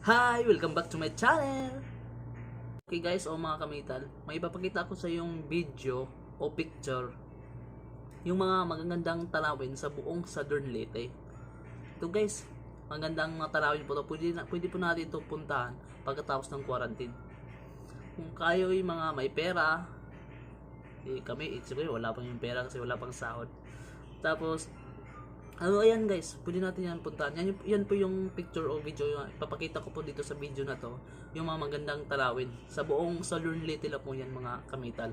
Hi! Welcome back to my channel! Okay guys, mga kamital, may ipapakita ko sa yung video o picture yung mga magagandang tanawin sa buong Southern Leyte. Ito guys, magandang mga tanawin po ito. Pwede po natin ito puntahan pagkatapos ng quarantine. Kung kayo yung mga may pera, kami, siguro wala pang yung pera kasi wala pang sahod. Tapos, ayan guys, pwede natin yan puntahan. Yan po yung picture o video yung ipapakita ko po dito sa video na to. Yung mga magandang tanawin. Sa buong Southern Leyte po yan mga kamital.